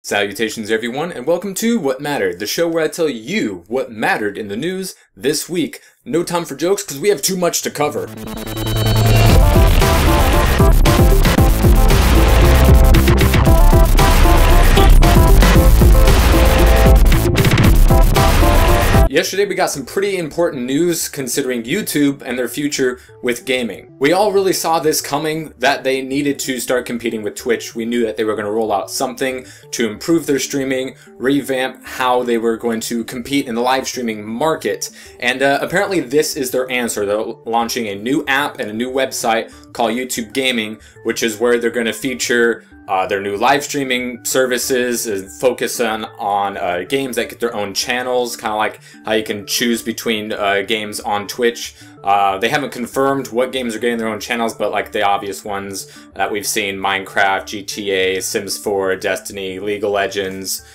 Salutations everyone, and welcome to What Mattered, the show where I tell you what mattered in the news this week. No time for jokes because we have too much to cover. Yesterday we got some pretty important news considering YouTube and their future with gaming. We all really saw this coming, that they needed to start competing with Twitch. We knew that they were going to roll out something to improve their streaming, revamp how they were going to compete in the live streaming market. And apparently this is their answer. They're launching a new app and a new website called YouTube Gaming, which is where they're going to feature their new live streaming services and focus on games that get their own channels, kind of like how you can choose between games on Twitch. They haven't confirmed what games are getting their own channels, but like the obvious ones that we've seen, Minecraft, GTA, Sims 4, Destiny, League of Legends,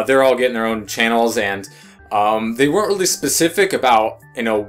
they're all getting their own channels, and they weren't really specific about,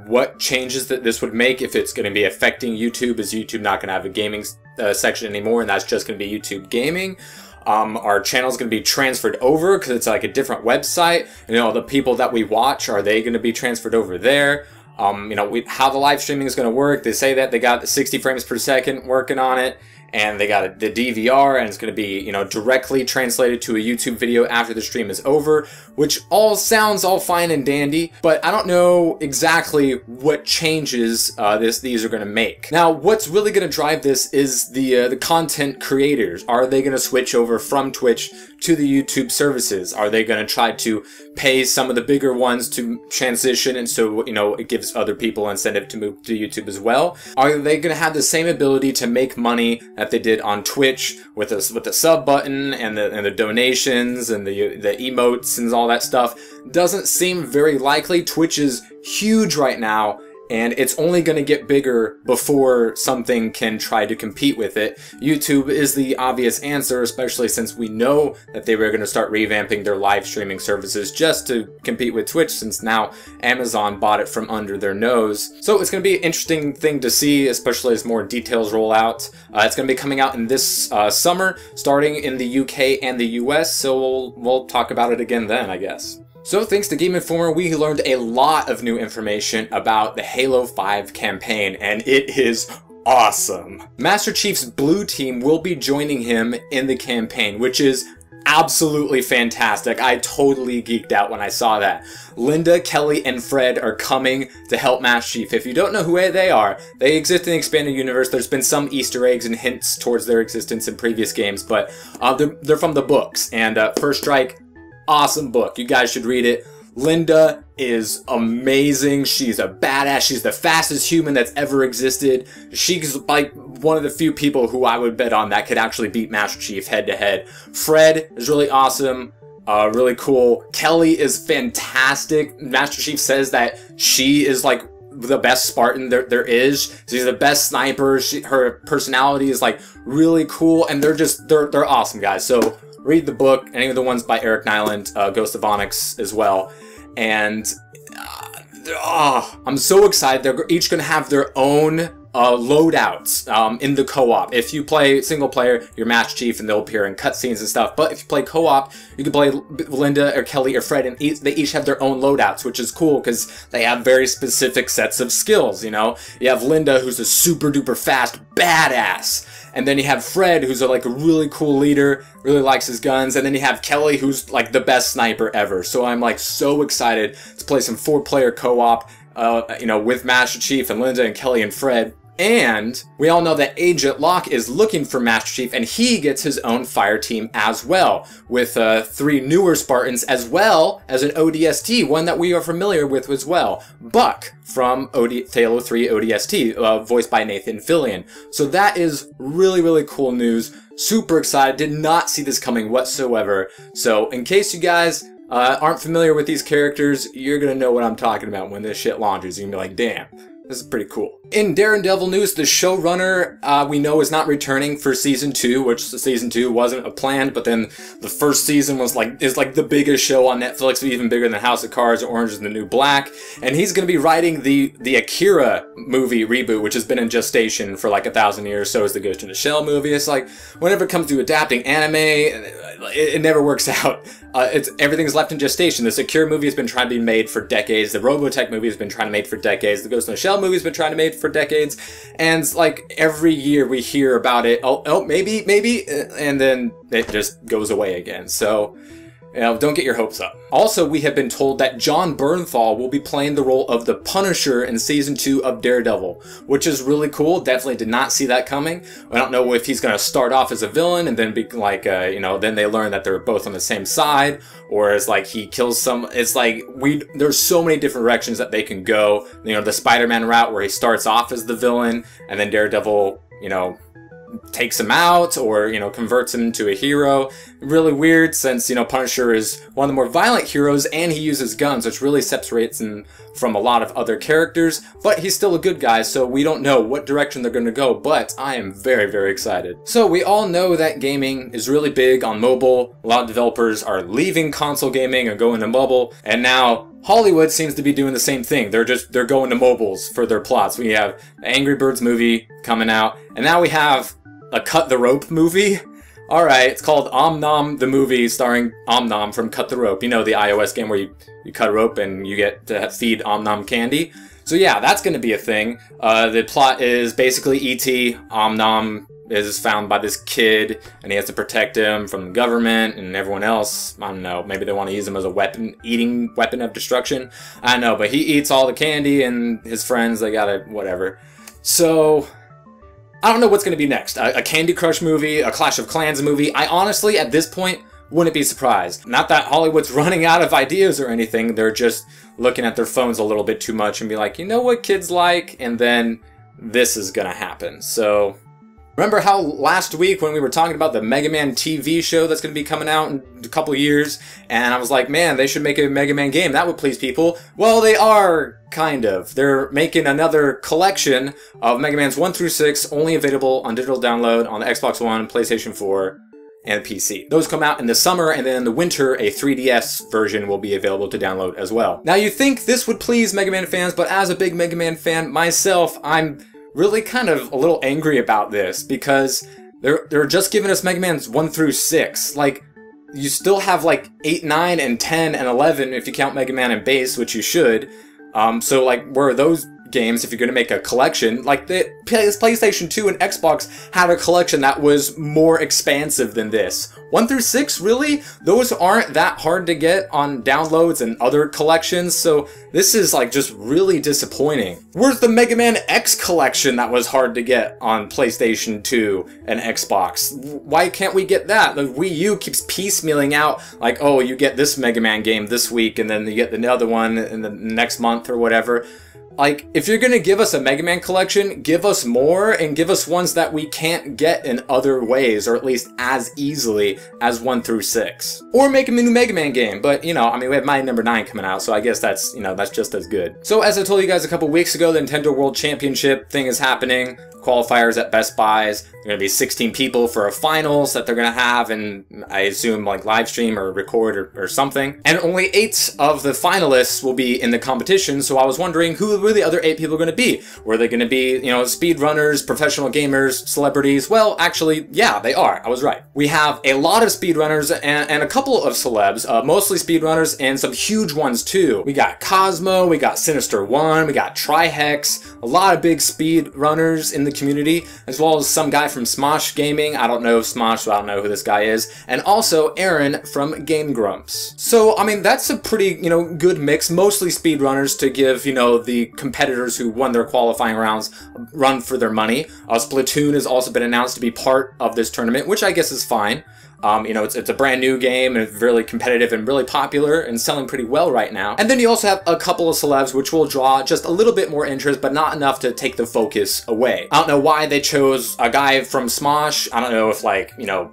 what changes that this would make, if it's going to be affecting YouTube. Is YouTube not going to have a gaming section anymore, and that's just going to be YouTube Gaming? Our channel's going to be transferred over because it's like a different website. The people that we watch, are they going to be transferred over there? How the live streaming is going to work. They say that they got the 60 frames per second working on it, and they got the DVR, and it's going to be, directly translated to a YouTube video after the stream is over, which all sounds all fine and dandy, but I don't know exactly what changes these are going to make. Now, what's really going to drive this is the content creators. Are they going to switch over from Twitch to the YouTube services? Are they going to try to pay some of the bigger ones to transition, and so it gives other people incentive to move to YouTube as well? Are they going to have the same ability to make money that they did on Twitch with the sub button and the donations and the emotes and all that stuff? Doesn't seem very likely. Twitch is huge right now, and it's only going to get bigger before something can try to compete with it. YouTube is the obvious answer, especially since we know that they were going to start revamping their live streaming services just to compete with Twitch, since now Amazon bought it from under their nose. So it's going to be an interesting thing to see, especially as more details roll out. It's going to be coming out in this summer, starting in the UK and the US, so we'll talk about it again then, I guess. So thanks to Game Informer, we learned a lot of new information about the Halo 5 campaign, and it is awesome. Master Chief's blue team will be joining him in the campaign, which is absolutely fantastic. I totally geeked out when I saw that. Linda, Kelly, and Fred are coming to help Master Chief. If you don't know who they are, they exist in the expanded universe. There's been some Easter eggs and hints towards their existence in previous games, but they're from the books. And First Strike, awesome book. You guys should read it. Linda is amazing. She's a badass. She's the fastest human that's ever existed. She's like one of the few people who I would bet on that could actually beat Master Chief head to head. Fred is really awesome. Really cool. Kelly is fantastic. Master Chief says that she is like the best Spartan there is. She's the best sniper. Her personality is like really cool, and they're awesome, guys. So read the book, any of the ones by Eric Nyland, Ghost of Onyx as well. And I'm so excited. They're each going to have their own loadouts in the co-op. If you play single player, you're Master Chief, and they'll appear in cutscenes and stuff. But if you play co-op, you can play Linda or Kelly or Fred, and they each have their own loadouts, which is cool because they have very specific sets of skills. You have Linda, who's a super duper fast badass. And then you have Fred, who's a really cool leader, really likes his guns. And then you have Kelly, who's like the best sniper ever. So I'm like so excited to play some 4-player co-op, with Master Chief and Linda and Kelly and Fred. And we all know that Agent Locke is looking for Master Chief, and he gets his own fire team as well, with 3 newer Spartans, as well as an ODST, one that we are familiar with as well. Buck from Halo 3 ODST, voiced by Nathan Fillion. So that is really, really cool news. Super excited. Did not see this coming whatsoever. So in case you guys aren't familiar with these characters, you're going to know what I'm talking about when this shit launches. You're going to be like, damn, this is pretty cool. In Daredevil news, the showrunner we know is not returning for season 2, which season 2 wasn't planned, but then the first season is like the biggest show on Netflix, even bigger than House of Cards or Orange is the New Black, and he's going to be writing the Akira movie reboot, which has been in gestation for like 1,000 years. So is the Ghost in the Shell movie. It's like whenever it comes to adapting anime, it never works out. Everything's left in gestation. This Akira movie has been trying to be made for decades. The Robotech movie has been trying to be made for decades. The Ghost in the Shell movie has been trying to be made for decades. And like every year we hear about it. Oh, maybe, and then it just goes away again. So, you know, don't get your hopes up. Also, we have been told that Jon Bernthal will be playing the role of the Punisher in season 2 of Daredevil, which is really cool. Definitely did not see that coming. I don't know if he's going to start off as a villain and then be like, you know, then they learn that they're both on the same side, or as like he kills some. It's like there's so many different directions that they can go. You know, the Spider-Man route where he starts off as the villain and then Daredevil, you know, takes him out or, you know, converts him into a hero. Really weird since, you know, Punisher is one of the more violent heroes and he uses guns, which really separates him from a lot of other characters, but he's still a good guy, so we don't know what direction they're going to go, but I am very, very excited. So we all know that gaming is really big on mobile. A lot of developers are leaving console gaming and going to mobile, and now Hollywood seems to be doing the same thing. They're going to mobiles for their plots. We have the Angry Birds movie coming out, and now we have a Cut the Rope movie. Alright, it's called Om Nom the movie, starring Om Nom from Cut the Rope. You know, the iOS game where you cut a rope and you get to feed Om Nom candy. So yeah, that's going to be a thing. The plot is basically E.T. Om Nom is found by this kid, and he has to protect him from the government and everyone else. I don't know, maybe they want to use him as a weapon, eating weapon of destruction. I don't know, but he eats all the candy, and his friends, they gotta, whatever. So I don't know what's going to be next. A Candy Crush movie, a Clash of Clans movie. I honestly, at this point, wouldn't be surprised. Not that Hollywood's running out of ideas or anything. They're just looking at their phones a little bit too much and be like, you know what kids like? And then this is going to happen. So remember how last week when we were talking about the Mega Man TV show that's going to be coming out in a couple years, and I was like, man, they should make a Mega Man game. That would please people. Well, they are, kind of. They're making another collection of Mega Mans 1 through 6, only available on digital download on the Xbox One, PlayStation 4, and PC. Those come out in the summer, and then in the winter, a 3DS version will be available to download as well. Now, you think this would please Mega Man fans, but as a big Mega Man fan myself, I'm really kind of a little angry about this, because they're just giving us Mega Mans 1 through 6. Like, you still have like 8, 9, and 10, and 11 if you count Mega Man and Base, which you should. So like, where are those games if you're going to make a collection? Like, the PlayStation 2 and Xbox had a collection that was more expansive than this. 1 through 6, really? Those aren't that hard to get on downloads and other collections, so this is like just really disappointing. Where's the Mega Man X collection that was hard to get on PlayStation 2 and Xbox? Why can't we get that? The Wii U keeps piecemealing out, like, oh, you get this Mega Man game this week, and then you get the other one in the next month or whatever. Like, if you're gonna give us a Mega Man collection, give us more, and give us ones that we can't get in other ways, or at least as easily as 1 through 6. Or make a new Mega Man game, but, you know, I mean, we have Mighty Number 9 coming out, so I guess that's, you know, that's just as good. So, as I told you guys a couple weeks ago, the Nintendo World Championship thing is happening. Qualifiers at Best Buys. There are going to be 16 people for a finals that they're going to have, and I assume like live stream or record or something. And only 8 of the finalists will be in the competition, so I was wondering who were the other 8 people going to be? Were they going to be, you know, speedrunners, professional gamers, celebrities? Well, actually, yeah, they are. I was right. We have a lot of speedrunners and a couple of celebs, mostly speedrunners and some huge ones too. We got Cosmo, we got Sinister1, we got Trihex, a lot of big speedrunners in the community, as well as some guy from Smosh Gaming. I don't know Smosh, so I don't know who this guy is. And also Aaron from Game Grumps. So, I mean, that's a pretty, you know, good mix. Mostly speedrunners to give, you know, the competitors who won their qualifying rounds run for their money. Splatoon has also been announced to be part of this tournament, which I guess is fine. You know, it's a brand new game and it's really competitive and really popular and selling pretty well right now. And then you also have a couple of celebs which will draw just a little bit more interest, but not enough to take the focus away. I don't know why they chose a guy from Smosh. I don't know if, like, you know,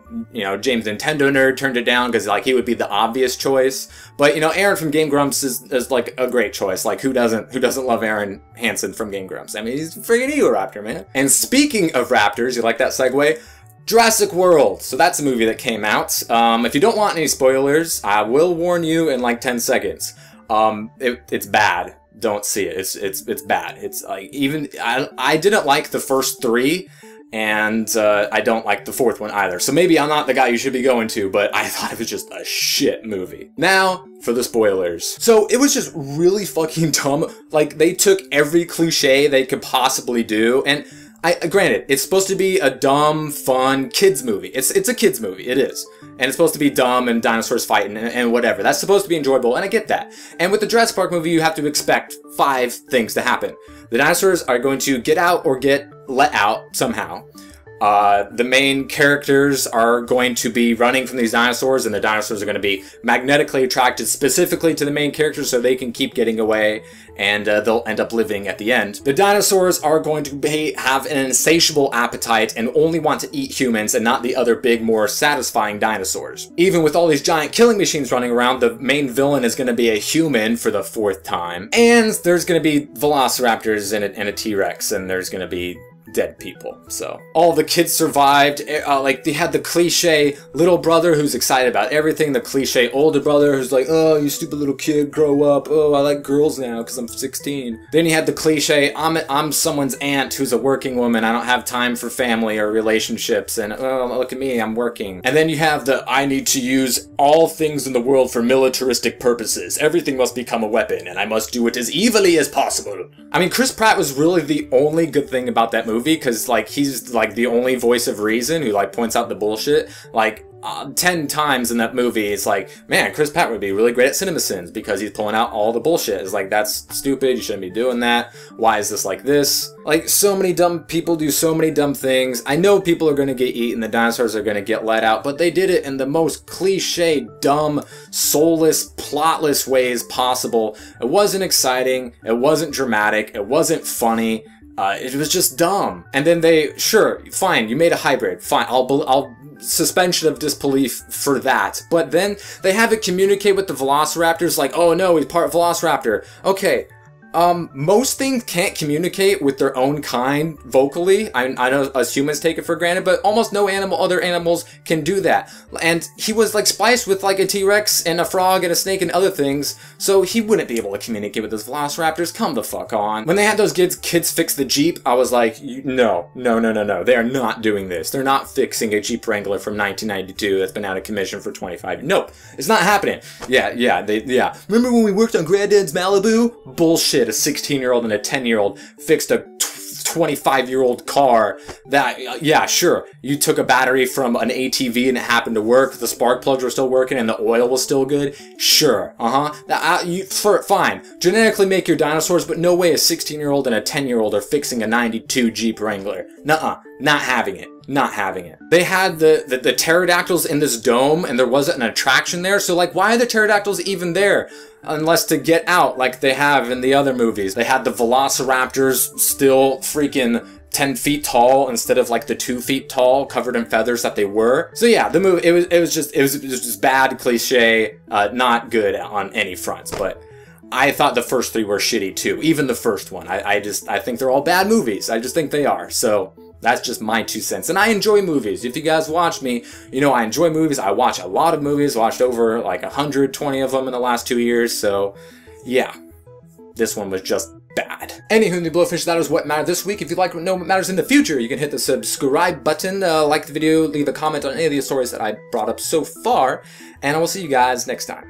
James Nintendo Nerd turned it down because, like, he would be the obvious choice. But, you know, Aaron from Game Grumps is like a great choice. Like, who doesn't love Aaron Hansen from Game Grumps? I mean, he's a freaking Eoraptor, man. And speaking of raptors, you like that segue? Jurassic World. So that's a movie that came out. If you don't want any spoilers, I will warn you in like 10 seconds. It's bad. Don't see it. It's bad. It's like, even I didn't like the first 3, and I don't like the 4th one either. So maybe I'm not the guy you should be going to, but I thought it was just a shit movie. Now for the spoilers. So it was just really fucking dumb. Like, they took every cliche they could possibly do, and granted, it's supposed to be a dumb, fun kids movie. It's a kids movie. It is. And it's supposed to be dumb and dinosaurs fighting and whatever. That's supposed to be enjoyable, and I get that. And with the Jurassic Park movie, you have to expect 5 things to happen. The dinosaurs are going to get out or get let out somehow. The main characters are going to be running from these dinosaurs, and the dinosaurs are going to be magnetically attracted specifically to the main characters so they can keep getting away, and they'll end up living at the end. The dinosaurs are going to have an insatiable appetite and only want to eat humans and not the other big, more satisfying dinosaurs. Even with all these giant killing machines running around, the main villain is going to be a human for the 4th time. And there's going to be velociraptors and a T-Rex, and there's going to be dead people. So all the kids survived. Like, they had the cliche little brother who's excited about everything, the cliche older brother who's like, oh, you stupid little kid, grow up, oh, I like girls now because I'm 16. Then you had the cliche, I'm someone's aunt who's a working woman, I don't have time for family or relationships, and oh, look at me, I'm working. And then you have the, I need to use all things in the world for militaristic purposes, everything must become a weapon and I must do it as evilly as possible. I mean, Chris Pratt was really the only good thing about that movie, because, like, he's, like, the only voice of reason who, like, points out the bullshit. Like, 10 times in that movie, it's like, man, Chris Pratt would be really great at CinemaSins because he's pulling out all the bullshit. It's like, that's stupid, you shouldn't be doing that. Why is this like this? Like, so many dumb people do so many dumb things. I know people are gonna get eaten, the dinosaurs are gonna get let out, but they did it in the most cliche, dumb, soulless, plotless ways possible. It wasn't exciting, it wasn't dramatic, it wasn't funny. It was just dumb. And then they, sure, fine, you made a hybrid, fine, I'll suspension of disbelief for that. But then they have it communicate with the velociraptors like, oh no, he's part velociraptor. Okay, most things can't communicate with their own kind vocally. I know us humans take it for granted, but almost no other animals can do that. And he was like spliced with like a T-Rex and a frog and a snake and other things, so he wouldn't be able to communicate with his velociraptors. Come the fuck on. When they had those kids fix the Jeep, I was like, no. They are not doing this. They're not fixing a Jeep Wrangler from 1992 that's been out of commission for 25 years. Nope, it's not happening. Yeah. Remember when we worked on Granddad's Malibu? Bullshit. A 16-year-old and a 10-year-old fixed a 25-year-old car that, yeah, sure, you took a battery from an ATV and it happened to work, the spark plugs were still working and the oil was still good, sure, fine, genetically make your dinosaurs, but no way a 16-year-old and a 10-year-old are fixing a 92 Jeep Wrangler. Nuh-uh, not having it. Not having it. They had the pterodactyls in this dome and there wasn't an attraction there, so like, why are the pterodactyls even there? Unless to get out like they have in the other movies. They had the velociraptors still freaking 10 feet tall instead of like the 2 feet tall covered in feathers that they were. So yeah, the movie, it was just bad, cliche, not good on any fronts, but I thought the first 3 were shitty too. Even the first one. I think they're all bad movies. I just think they are. So that's just my 2 cents. And I enjoy movies. If you guys watch me, you know I enjoy movies. I watch a lot of movies. Watched over like 120 of them in the last 2 years. So yeah, this one was just bad. Anywho, the Blowfish, that is what mattered this week. If you'd like to know what matters in the future, you can hit the subscribe button, like the video, leave a comment on any of the stories that I brought up so far, and I will see you guys next time.